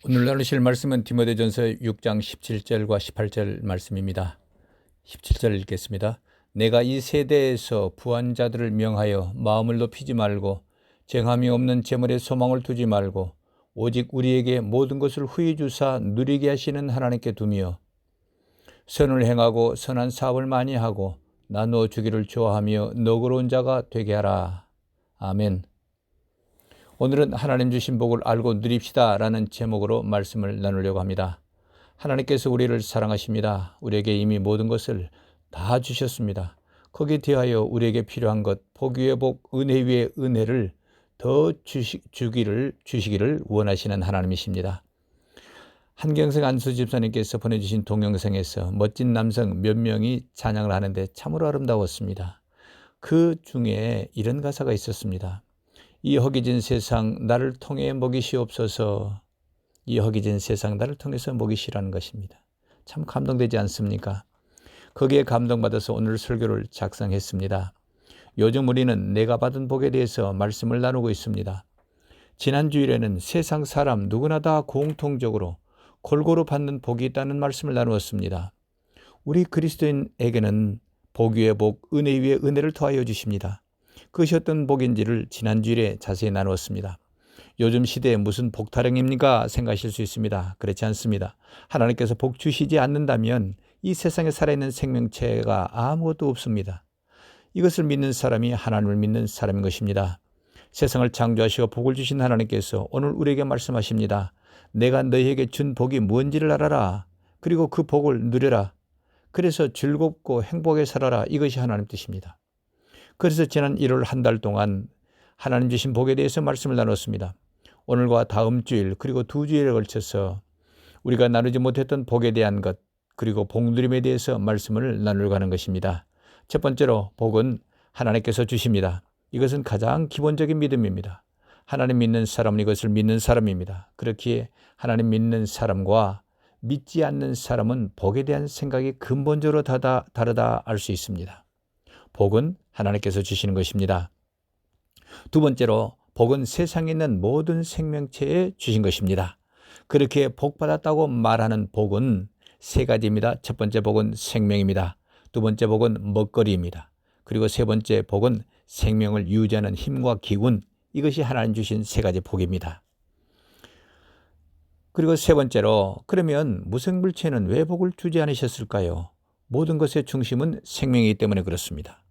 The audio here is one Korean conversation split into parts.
오늘 나누실 말씀은 디모데전서 6장 17절과 18절 말씀입니다. 17절 읽겠습니다. 내가 이 세대에서 부한 자들을 명하여 마음을 높이지 말고 쟁함이 없는 재물에 소망을 두지 말고 오직 우리에게 모든 것을 후히 주사 누리게 하시는 하나님께 두며 선을 행하고 선한 사업을 많이 하고 나누어 주기를 좋아하며 너그러운 자가 되게 하라. 아멘. 오늘은 하나님 주신 복을 알고 누립시다 라는 제목으로 말씀을 나누려고 합니다. 하나님께서 우리를 사랑하십니다. 우리에게 이미 모든 것을 다 주셨습니다. 거기에 대하여 우리에게 필요한 것, 복 위에 복, 은혜 위에 은혜를 더 주시기를 원하시는 하나님이십니다. 한경석 안수 집사님께서 보내주신 동영상에서 멋진 남성 몇 명이 찬양을 하는데 참으로 아름다웠습니다. 그 중에 이런 가사가 있었습니다. 이 허기진 세상 나를 통해 먹이시옵소서. 이 허기진 세상 나를 통해서 먹이시라는 것입니다. 참 감동되지 않습니까? 거기에 감동받아서 오늘 설교를 작성했습니다. 요즘 우리는 내가 받은 복에 대해서 말씀을 나누고 있습니다. 지난 주일에는 세상 사람 누구나 다 공통적으로 골고루 받는 복이 있다는 말씀을 나누었습니다. 우리 그리스도인에게는 복 위에 복, 은혜 위에 은혜를 더하여 주십니다. 그것이 어떤 복인지를 지난 주일에 자세히 나누었습니다. 요즘 시대에 무슨 복 타령입니까? 생각하실 수 있습니다. 그렇지 않습니다. 하나님께서 복 주시지 않는다면 이 세상에 살아있는 생명체가 아무것도 없습니다. 이것을 믿는 사람이 하나님을 믿는 사람인 것입니다. 세상을 창조하시고 복을 주신 하나님께서 오늘 우리에게 말씀하십니다. 내가 너희에게 준 복이 뭔지를 알아라. 그리고 그 복을 누려라. 그래서 즐겁고 행복하게 살아라. 이것이 하나님 뜻입니다. 그래서 지난 1월 한 달 동안 하나님 주신 복에 대해서 말씀을 나눴습니다. 오늘과 다음 주일 그리고 2주일에 걸쳐서 우리가 나누지 못했던 복에 대한 것 그리고 복누림에 대해서 말씀을 나누려고 하는 것입니다. 첫 번째로 복은 하나님께서 주십니다. 이것은 가장 기본적인 믿음입니다. 하나님 믿는 사람은 이것을 믿는 사람입니다. 그렇기에 하나님 믿는 사람과 믿지 않는 사람은 복에 대한 생각이 근본적으로 다르다 알 수 있습니다. 복은 하나님께서 주시는 것입니다. 두 번째로 복은 세상에 있는 모든 생명체에 주신 것입니다. 그렇게 복받았다고 말하는 복은 세 가지입니다. 첫 번째 복은 생명입니다. 두 번째 복은 먹거리입니다. 그리고 세 번째 복은 생명을 유지하는 힘과 기운, 이것이 하나님 주신 세 가지 복입니다. 그리고 세 번째로 그러면 무생물체는 왜 복을 주지 않으셨을까요? 모든 것의 중심은 생명이기 때문에 그렇습니다.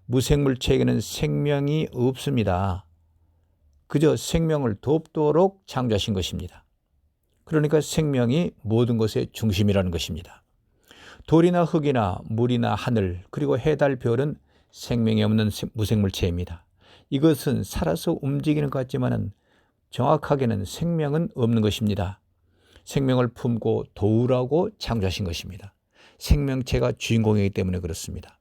무생물체에게는 생명이 없습니다. 그저 생명을 돕도록 창조하신 것입니다. 그러니까 생명이 모든 것의 중심이라는 것입니다. 돌이나 흙이나 물이나 하늘 그리고 해, 달, 별은 생명이 없는 무생물체입니다. 이것은 살아서 움직이는 것 같지만 정확하게는 생명은 없는 것입니다. 생명을 품고 도우라고 창조하신 것입니다. 생명체가 주인공이기 때문에 그렇습니다.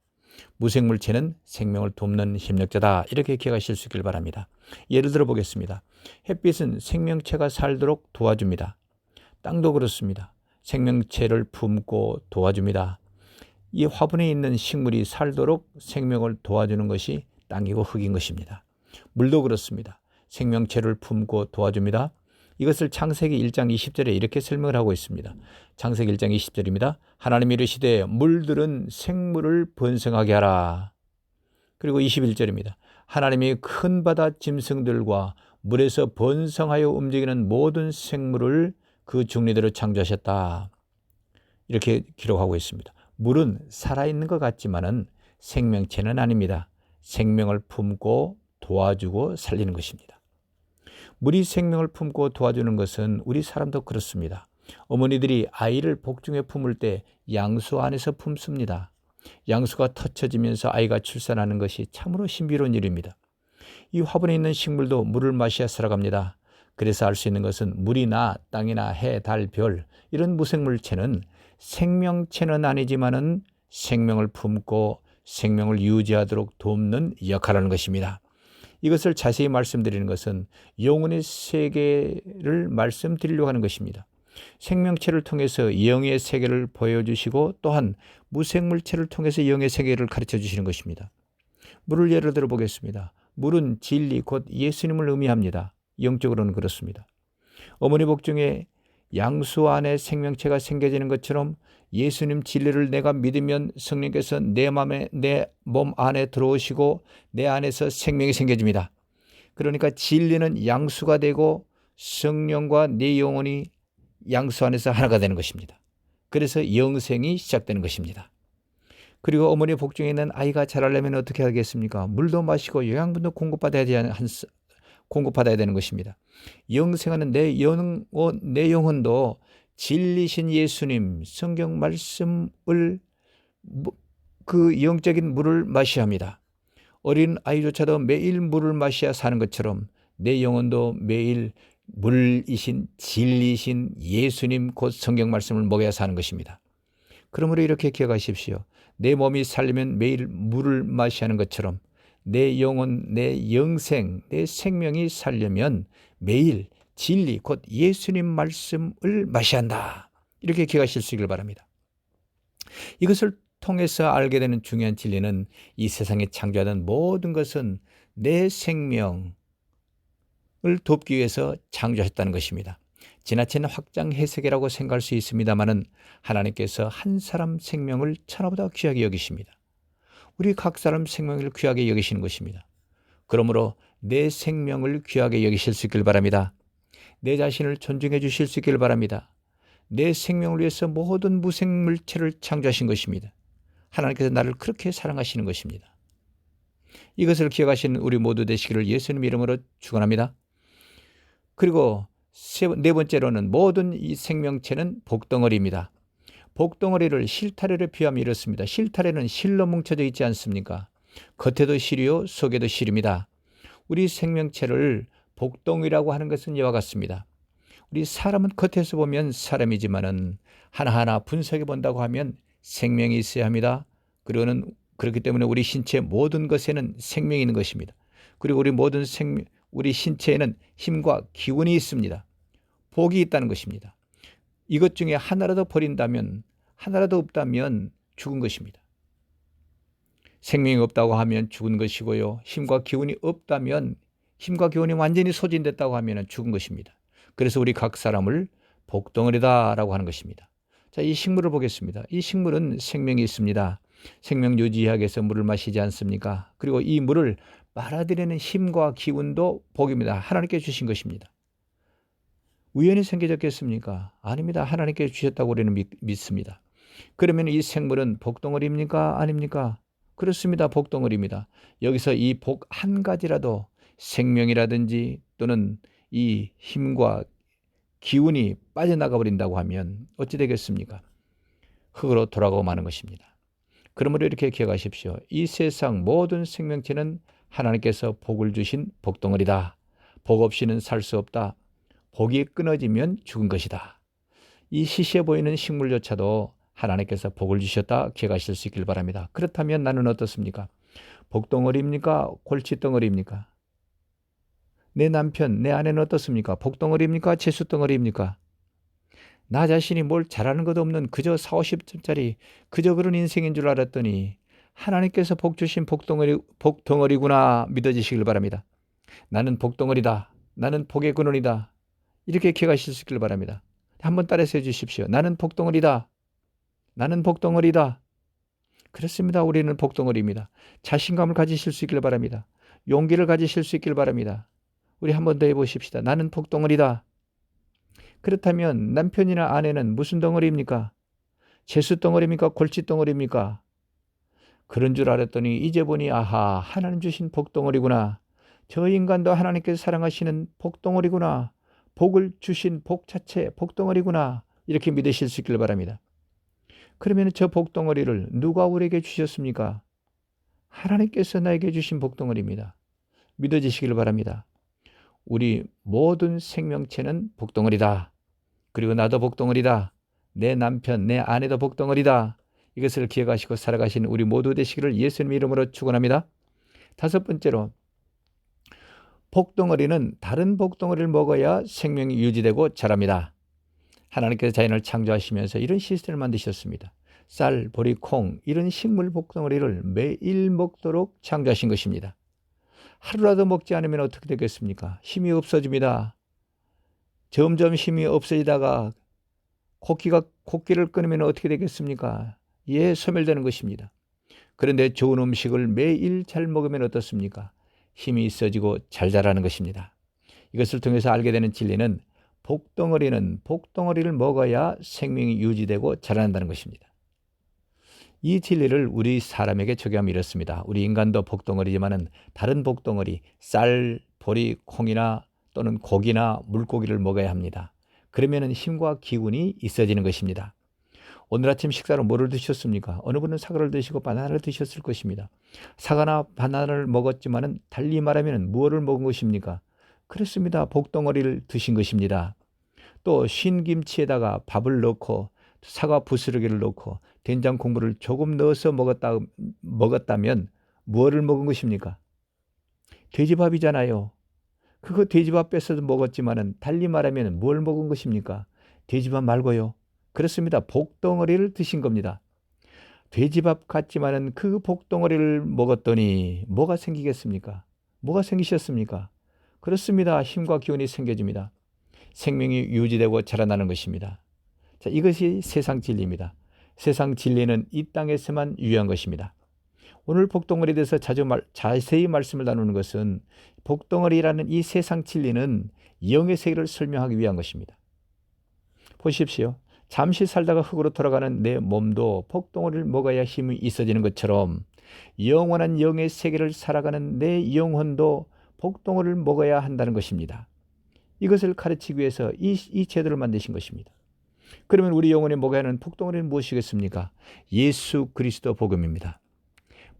무생물체는 생명을 돕는 협력자다. 이렇게 기억하실 수 있길 바랍니다. 예를 들어 보겠습니다. 햇빛은 생명체가 살도록 도와줍니다. 땅도 그렇습니다. 생명체를 품고 도와줍니다. 이 화분에 있는 식물이 살도록 생명을 도와주는 것이 땅이고 흙인 것입니다. 물도 그렇습니다. 생명체를 품고 도와줍니다. 이것을 창세기 1장 20절에 이렇게 설명을 하고 있습니다. 창세기 1장 20절입니다. 하나님이 이르시되 물들은 생물을 번성하게 하라. 그리고 21절입니다. 하나님이 큰 바다 짐승들과 물에서 번성하여 움직이는 모든 생물을 그 중리대로 창조하셨다. 이렇게 기록하고 있습니다. 물은 살아있는 것 같지만은 생명체는 아닙니다. 생명을 품고 도와주고 살리는 것입니다. 물이 생명을 품고 도와주는 것은 우리 사람도 그렇습니다. 어머니들이 아이를 복중에 품을 때 양수 안에서 품습니다. 양수가 터쳐지면서 아이가 출산하는 것이 참으로 신비로운 일입니다. 이 화분에 있는 식물도 물을 마셔야 살아갑니다. 그래서 알 수 있는 것은 물이나 땅이나 해, 달, 별 이런 무생물체는 생명체는 아니지만은 생명을 품고 생명을 유지하도록 돕는 역할을 하는 것입니다. 이것을 자세히 말씀드리는 것은 영혼의 세계를 말씀드리려고 하는 것입니다. 생명체를 통해서 영의 세계를 보여주시고 또한 무생물체를 통해서 영의 세계를 가르쳐 주시는 것입니다. 물을 예를 들어 보겠습니다. 물은 진리 곧 예수님을 의미합니다. 영적으로는 그렇습니다. 어머니 복중에 양수 안에 생명체가 생겨지는 것처럼 예수님 진리를 내가 믿으면 성령께서 내 몸 안에 들어오시고 내 안에서 생명이 생겨집니다. 그러니까 진리는 양수가 되고 성령과 내 영혼이 양수 안에서 하나가 되는 것입니다. 그래서 영생이 시작되는 것입니다. 그리고 어머니 복중에 있는 아이가 자라려면 어떻게 하겠습니까? 물도 마시고 영양분도 공급받아야 되는 것입니다. 영생하는 내 영혼도 진리신 예수님 성경 말씀을 그 영적인 물을 마셔야 합니다. 어린 아이조차도 매일 물을 마셔야 사는 것처럼 내 영혼도 매일 물이신 진리신 예수님 곧 성경 말씀을 먹여야 사는 것입니다. 그러므로 이렇게 기억하십시오. 내 몸이 살려면 매일 물을 마셔야 하는 것처럼 내 영혼, 내 영생, 내 생명이 살려면 매일 진리 곧 예수님 말씀을 마셔야 한다. 이렇게 기억하실 수 있기를 바랍니다. 이것을 통해서 알게 되는 중요한 진리는 이 세상에 창조하던 모든 것은 내 생명을 돕기 위해서 창조하셨다는 것입니다. 지나친 확장 해석이라고 생각할 수 있습니다마는 하나님께서 한 사람 생명을 천하보다 귀하게 여기십니다. 우리 각 사람 생명을 귀하게 여기시는 것입니다. 그러므로 내 생명을 귀하게 여기실 수 있길 바랍니다. 내 자신을 존중해 주실 수 있길 바랍니다. 내 생명을 위해서 모든 무생물체를 창조하신 것입니다. 하나님께서 나를 그렇게 사랑하시는 것입니다. 이것을 기억하시는 우리 모두 되시기를 예수님 이름으로 축원합니다. 그리고 네 번째로는 모든 이 생명체는 복덩어리입니다. 복덩어리를 실타래로 비하면 이렇습니다. 실타래는 실로 뭉쳐져 있지 않습니까? 겉에도 실이요 속에도 실입니다. 우리 생명체를 복덩이라고 하는 것은 이와 같습니다. 우리 사람은 겉에서 보면 사람이지만은 하나하나 분석해 본다고 하면 생명이 있어야 합니다. 그렇기 때문에 우리 신체 모든 것에는 생명이 있는 것입니다. 그리고 우리 신체에는 힘과 기운이 있습니다. 복이 있다는 것입니다. 이것 중에 하나라도 버린다면, 하나라도 없다면 죽은 것입니다. 생명이 없다고 하면 죽은 것이고요. 힘과 기운이 없다면, 힘과 기운이 완전히 소진됐다고 하면 죽은 것입니다. 그래서 우리 각 사람을 복덩어리다라고 하는 것입니다. 자, 이 식물을 보겠습니다. 이 식물은 생명이 있습니다. 생명 유지하기 위해서 물을 마시지 않습니까? 그리고 이 물을 빨아들이는 힘과 기운도 복입니다. 하나님께 주신 것입니다. 우연히 생겨졌겠습니까? 아닙니다. 하나님께 주셨다고 우리는 믿습니다. 그러면 이 생물은 복덩어리입니까? 아닙니까? 그렇습니다. 복덩어리입니다. 여기서 이 복 한 가지라도 생명이라든지 또는 이 힘과 기운이 빠져나가 버린다고 하면 어찌 되겠습니까? 흙으로 돌아가고 마는 것입니다. 그러므로 이렇게 기억하십시오. 이 세상 모든 생명체는 하나님께서 복을 주신 복덩어리다. 복 없이는 살 수 없다. 복이 끊어지면 죽은 것이다. 이 시시해 보이는 식물조차도 하나님께서 복을 주셨다 기억하실 수 있길 바랍니다. 그렇다면 나는 어떻습니까? 복덩어리입니까? 골칫덩어리입니까? 내 남편, 내 아내는 어떻습니까? 복덩어리입니까? 재수덩어리입니까? 나 자신이 뭘 잘하는 것도 없는 그저 40, 50점짜리 그저 그런 인생인 줄 알았더니 하나님께서 복 주신 복덩어리구나 믿어지시길 바랍니다. 나는 복덩어리다. 나는 복의 근원이다. 이렇게 기억하실 수 있길 바랍니다. 한번 따라서 해주십시오. 나는 복덩어리다. 나는 복덩어리다. 그렇습니다. 우리는 복덩어리입니다. 자신감을 가지실 수 있길 바랍니다. 용기를 가지실 수 있길 바랍니다. 우리 한 번 더 해보십시다. 나는 복덩어리다. 그렇다면 남편이나 아내는 무슨 덩어리입니까? 재수덩어리입니까? 골칫덩어리입니까? 그런 줄 알았더니 이제 보니 아하, 하나님 주신 복덩어리구나. 저 인간도 하나님께서 사랑하시는 복덩어리구나. 복을 주신 복 자체 복덩어리구나. 이렇게 믿으실 수 있길 바랍니다. 그러면 저 복덩어리를 누가 우리에게 주셨습니까? 하나님께서 나에게 주신 복덩어리입니다. 믿어지시길 바랍니다. 우리 모든 생명체는 복덩어리다. 그리고 나도 복덩어리다. 내 남편, 내 아내도 복덩어리다. 이것을 기억하시고 살아가시는 우리 모두 되시기를 예수님 이름으로 축원합니다. 다섯 번째로 복덩어리는 다른 복덩어리를 먹어야 생명이 유지되고 자랍니다. 하나님께서 자연을 창조하시면서 이런 시스템을 만드셨습니다. 쌀, 보리, 콩 이런 식물 복덩어리를 매일 먹도록 창조하신 것입니다. 하루라도 먹지 않으면 어떻게 되겠습니까? 힘이 없어집니다. 점점 힘이 없어지다가 코끼를 끊으면 어떻게 되겠습니까? 소멸되는 것입니다. 그런데 좋은 음식을 매일 잘 먹으면 어떻습니까? 힘이 있어지고 잘 자라는 것입니다. 이것을 통해서 알게 되는 진리는 복덩어리는 복덩어리를 먹어야 생명이 유지되고 자란다는 것입니다. 이 진리를 우리 사람에게 적용하면 이렇습니다. 우리 인간도 복덩어리지만은 다른 복덩어리, 쌀, 보리, 콩이나 또는 고기나 물고기를 먹어야 합니다. 그러면은 힘과 기운이 있어지는 것입니다. 오늘 아침 식사로 뭐를 드셨습니까? 어느 분은 사과를 드시고 바나나를 드셨을 것입니다. 사과나 바나나를 먹었지만은 달리 말하면 무엇을 먹은 것입니까? 그렇습니다. 복덩어리를 드신 것입니다. 또 신김치에다가 밥을 넣고 사과 부스러기를 넣고 된장 국물을 조금 넣어서 먹었다면 무엇을 먹은 것입니까? 돼지밥이잖아요. 그거 돼지밥 뺏어서 먹었지만은 달리 말하면 뭘 먹은 것입니까? 돼지밥 말고요. 그렇습니다. 복덩어리를 드신 겁니다. 돼지밥 같지만은 그 복덩어리를 먹었더니 뭐가 생기겠습니까? 뭐가 생기셨습니까? 그렇습니다. 힘과 기운이 생겨집니다. 생명이 유지되고 자라나는 것입니다. 자, 이것이 세상 진리입니다. 세상 진리는 이 땅에서만 유효한 것입니다. 오늘 복덩어리에 대해서 자세히 말씀을 나누는 것은 복덩어리라는 이 세상 진리는 영의 세계를 설명하기 위한 것입니다. 보십시오. 잠시 살다가 흙으로 돌아가는 내 몸도 복덩어리를 먹어야 힘이 있어지는 것처럼 영원한 영의 세계를 살아가는 내 영혼도 복덩어리를 먹어야 한다는 것입니다. 이것을 가르치기 위해서 이 제도를 만드신 것입니다. 그러면 우리 영혼에 먹어야 하는 복덩어리는 무엇이겠습니까? 예수 그리스도 복음입니다.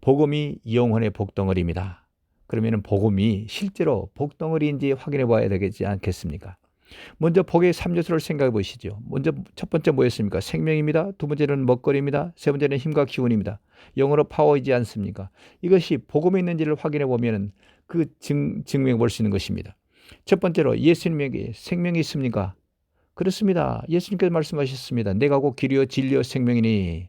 복음이 영혼의 복덩어리입니다. 그러면 복음이 실제로 복덩어리인지 확인해 봐야 되지 않겠습니까? 먼저 복의 3요소를 생각해 보시죠. 먼저 첫 번째 뭐였습니까? 생명입니다. 두 번째는 먹거리입니다. 세 번째는 힘과 기운입니다. 영어로 파워이지 않습니까? 이것이 복음에 있는지를 확인해 보면 그 증명해 볼 수 있는 것입니다. 첫 번째로 예수님에게 생명이 있습니까? 그렇습니다. 예수님께서 말씀하셨습니다. 내가 곧 길이요 진리요 생명이니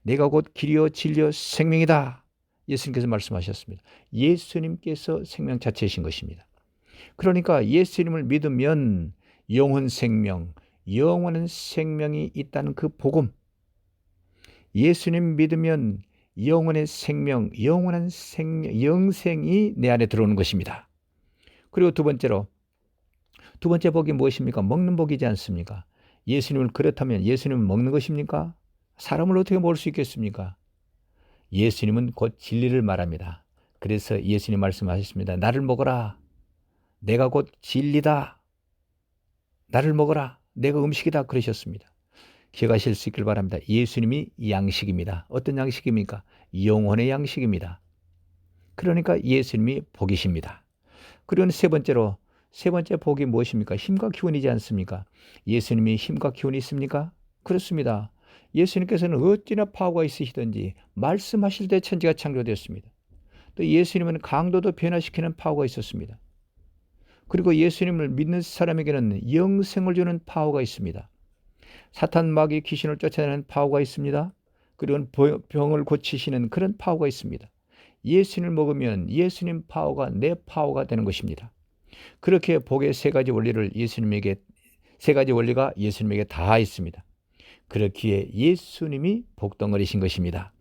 내가 곧 길이요 진리요 생명이다. 예수님께서 말씀하셨습니다. 예수님께서 생명 자체이신 것입니다. 그러니까 예수님을 믿으면 영혼 생명, 영원한 생명이 있다는 그 복음. 예수님 믿으면 영혼의 생명, 영원한 생명, 영생이 내 안에 들어오는 것입니다. 그리고 두 번째 복이 무엇입니까? 먹는 복이지 않습니까? 예수님을 그렇다면 예수님은 먹는 것입니까? 사람을 어떻게 먹을 수 있겠습니까? 예수님은 곧 진리를 말합니다. 그래서 예수님 말씀하셨습니다. 나를 먹어라. 내가 곧 진리다. 나를 먹어라. 내가 음식이다. 그러셨습니다. 기억하실 수 있길 바랍니다. 예수님이 양식입니다. 어떤 양식입니까? 영혼의 양식입니다. 그러니까 예수님이 복이십니다. 그리고 세 번째 복이 무엇입니까? 힘과 기운이지 않습니까? 예수님이 힘과 기운이 있습니까? 그렇습니다. 예수님께서는 어찌나 파워가 있으시든지 말씀하실 때 천지가 창조되었습니다. 또 예수님은 강도도 변화시키는 파워가 있었습니다. 그리고 예수님을 믿는 사람에게는 영생을 주는 파워가 있습니다. 사탄 마귀 귀신을 쫓아내는 파워가 있습니다. 그리고 병을 고치시는 그런 파워가 있습니다. 예수님을 먹으면 예수님 파워가 내 파워가 되는 것입니다. 그렇게 복의 세 가지 원리가 예수님에게 다 있습니다. 그렇기에 예수님이 복덩어리신 것입니다.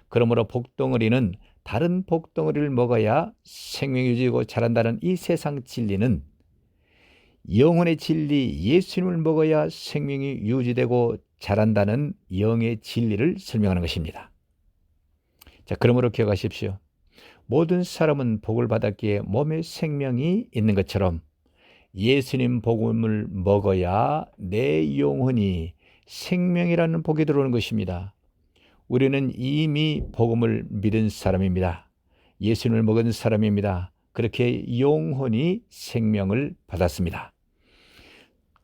그러므로 복덩어리는 다른 복덩어리를 먹어야 생명이 유지되고 자란다는 이 세상 진리는 영혼의 진리 예수님을 먹어야 생명이 유지되고 자란다는 영의 진리를 설명하는 것입니다. 자, 그러므로 기억하십시오. 모든 사람은 복을 받았기에 몸에 생명이 있는 것처럼 예수님 복음을 먹어야 내 영혼이 생명이라는 복이 들어오는 것입니다. 우리는 이미 복음을 믿은 사람입니다. 예수님을 먹은 사람입니다. 그렇게 영혼이 생명을 받았습니다.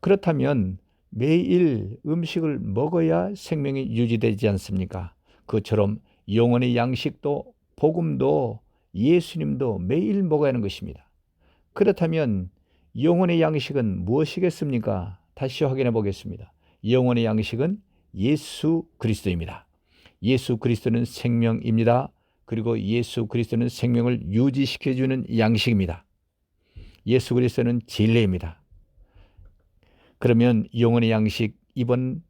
그렇다면 매일 음식을 먹어야 생명이 유지되지 않습니까? 그처럼 영혼의 양식도 복음도 예수님도 매일 먹어야 하는 것입니다. 그렇다면 영혼의 양식은 무엇이겠습니까? 다시 확인해 보겠습니다. 영혼의 양식은 예수 그리스도입니다. 예수 그리스도는 생명입니다. 그리고 예수 그리스도는 생명을 유지시켜주는 양식입니다. 예수 그리스도는 진리입니다. 그러면 영혼의 양식, 이번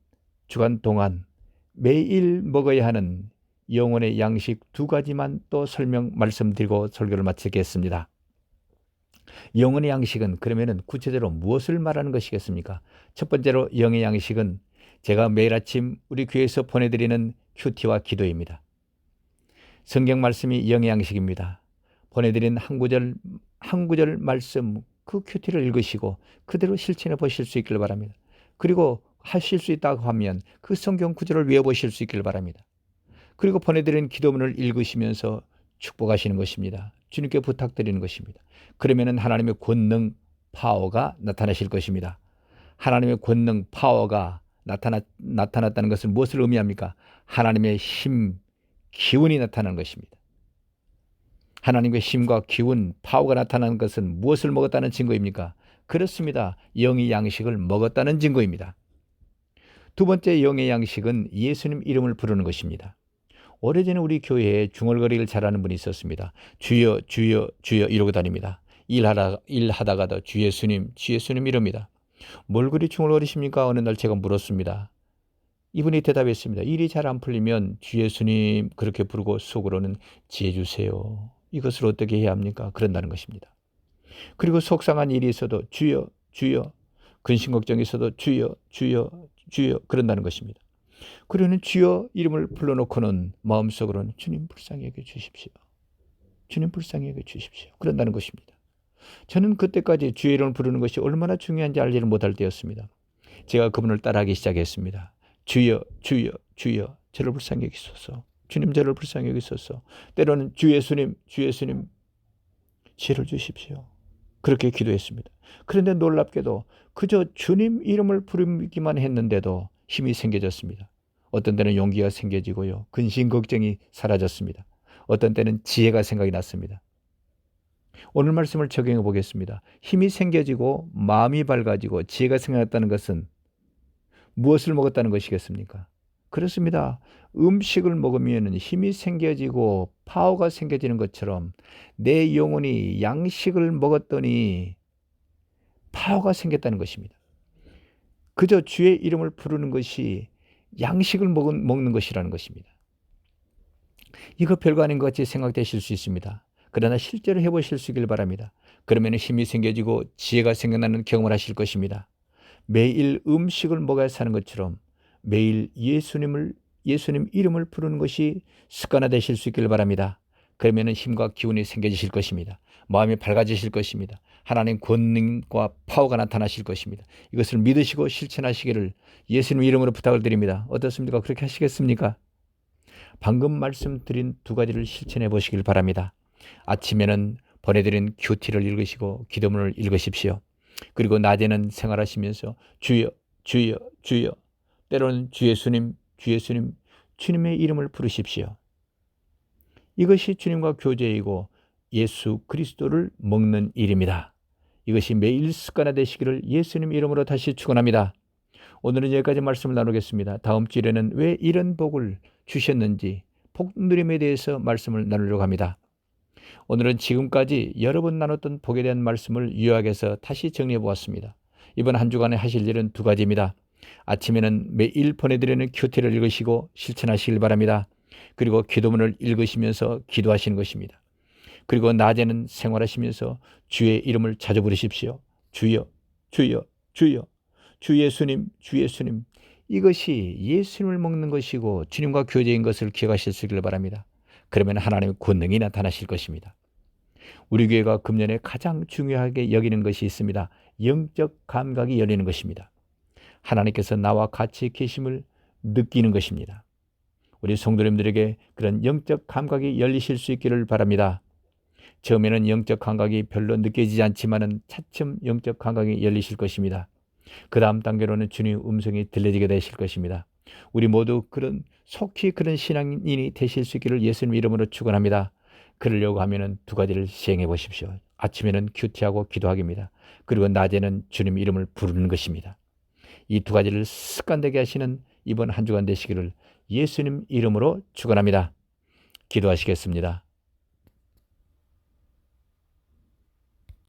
주간 동안 매일 먹어야 하는 영혼의 양식 2가지만 또 말씀드리고 설교를 마치겠습니다. 영혼의 양식은 그러면은 구체적으로 무엇을 말하는 것이겠습니까? 첫 번째로 영의 양식은 제가 매일 아침 우리 교회에서 보내드리는 큐티와 기도입니다. 성경 말씀이 영의 양식입니다. 보내드린 한 구절 말씀 그 큐티를 읽으시고 그대로 실천해 보실 수 있길 바랍니다. 그리고 하실 수 있다고 하면 그 성경 구절을 외워보실 수 있길 바랍니다. 그리고 보내드린 기도문을 읽으시면서 축복하시는 것입니다. 주님께 부탁드리는 것입니다. 그러면 하나님의 권능, 파워가 나타나실 것입니다. 하나님의 권능, 파워가 나타났다는 것은 무엇을 의미합니까? 하나님의 힘, 기운이 나타나는 것입니다. 하나님의 힘과 기운, 파워가 나타나는 것은 무엇을 먹었다는 증거입니까? 그렇습니다. 영의 양식을 먹었다는 증거입니다. 두 번째 영의 양식은 예수님 이름을 부르는 것입니다. 오래전에 우리 교회에 중얼거리를 잘하는 분이 있었습니다. 주여 주여 주여 이러고 다닙니다. 일하다가도 주 예수님 이럽니다. 뭘 그리 중얼거리십니까? 어느 날 제가 물었습니다. 이분이 대답했습니다. 일이 잘 안 풀리면 주 예수님 그렇게 부르고 속으로는 지혜 주세요. 이것을 어떻게 해야 합니까? 그런다는 것입니다. 그리고 속상한 일이 있어도 주여 주여, 근심 걱정이 있어도 주여 주여 주여 그런다는 것입니다. 그러는 주여 이름을 불러놓고는 마음속으로는 주님 불쌍히 여겨 주십시오. 주님 불쌍히 여겨 주십시오. 그런다는 것입니다. 저는 그때까지 주의 이름을 부르는 것이 얼마나 중요한지 알지를 못할 때였습니다. 제가 그분을 따라하기 시작했습니다. 주여 주여 주여 저를 불쌍히 여기소서. 주님 저를 불쌍히 여기소서. 때로는 주 예수님 지혜를 주십시오. 그렇게 기도했습니다. 그런데 놀랍게도 그저 주님 이름을 부르기만 했는데도 힘이 생겨졌습니다. 어떤 때는 용기가 생겨지고요. 근심 걱정이 사라졌습니다. 어떤 때는 지혜가 생각이 났습니다. 오늘 말씀을 적용해 보겠습니다. 힘이 생겨지고 마음이 밝아지고 지혜가 생겨났다는 것은 무엇을 먹었다는 것이겠습니까? 그렇습니다. 음식을 먹으면 힘이 생겨지고 파워가 생겨지는 것처럼 내 영혼이 양식을 먹었더니 파워가 생겼다는 것입니다. 그저 주의 이름을 부르는 것이 양식을 먹는 것이라는 것입니다. 이거 별거 아닌 것 같이 생각되실 수 있습니다. 그러나 실제로 해보실 수 있길 바랍니다. 그러면 힘이 생겨지고 지혜가 생겨나는 경험을 하실 것입니다. 매일 음식을 먹어야 사는 것처럼 매일 예수님 이름을 부르는 것이 습관화되실 수 있길 바랍니다. 그러면 힘과 기운이 생겨지실 것입니다. 마음이 밝아지실 것입니다. 하나님 권능과 파워가 나타나실 것입니다. 이것을 믿으시고 실천하시기를 예수님 이름으로 부탁을 드립니다. 어떻습니까? 그렇게 하시겠습니까? 방금 말씀드린 2가지를 실천해 보시길 바랍니다. 아침에는 보내드린 큐티를 읽으시고 기도문을 읽으십시오. 그리고 낮에는 생활하시면서 주여 주여 주여, 때로는 주 예수님 주님의 이름을 부르십시오. 이것이 주님과 교제이고 예수 그리스도를 먹는 일입니다. 이것이 매일 습관화되시기를 예수님 이름으로 다시 축원합니다. 오늘은 여기까지 말씀을 나누겠습니다. 다음 주일에는 왜 이런 복을 주셨는지 복 누림에 대해서 말씀을 나누려고 합니다. 오늘은 지금까지 여러 번 나눴던 복에 대한 말씀을 요약해서 다시 정리해 보았습니다. 이번 한 주간에 하실 일은 2가지입니다. 아침에는 매일 보내드리는 큐티를 읽으시고 실천하시길 바랍니다. 그리고 기도문을 읽으시면서 기도하시는 것입니다. 그리고 낮에는 생활하시면서 주의 이름을 자주 부르십시오. 주여 주여 주여 주 예수님 이것이 예수님을 먹는 것이고 주님과 교제인 것을 기억하실 수 있기를 바랍니다. 그러면 하나님의 권능이 나타나실 것입니다. 우리 교회가 금년에 가장 중요하게 여기는 것이 있습니다. 영적 감각이 열리는 것입니다. 하나님께서 나와 같이 계심을 느끼는 것입니다. 우리 성도님들에게 그런 영적 감각이 열리실 수 있기를 바랍니다. 처음에는 영적 감각이 별로 느껴지지 않지만은 차츰 영적 감각이 열리실 것입니다. 그 다음 단계로는 주님의 음성이 들려지게 되실 것입니다. 우리 모두 속히 그런 신앙인이 되실 수 있기를 예수님 이름으로 축원합니다. 그러려고 하면은 2가지를 시행해 보십시오. 아침에는 큐티하고 기도하기입니다. 그리고 낮에는 주님 이름을 부르는 것입니다. 이 2가지를 습관되게 하시는 이번 한 주간 되시기를 예수님 이름으로 축원합니다. 기도하시겠습니다.